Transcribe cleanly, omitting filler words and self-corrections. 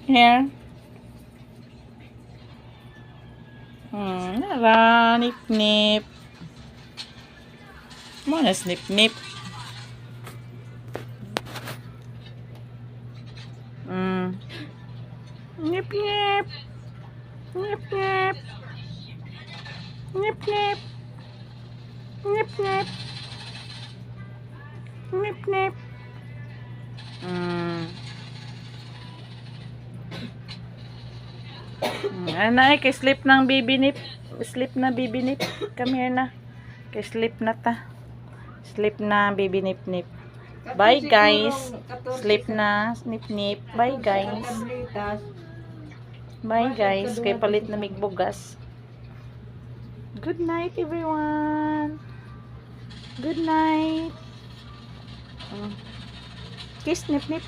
Here. Nara, nip nip. Come on, snip nip. Nip nip. Nip nip. Nip nip. Nip nip. Nip nip. Ana, kay sleep ng baby nip. Sleep na baby nip. Come here na. Kay sleep na ta. Sleep na baby nip nip. Bye guys. Sleep na nip nip. Bye guys. Bye guys. Kay palit na migbugas. Good night everyone. Good night. Kiss nip nip.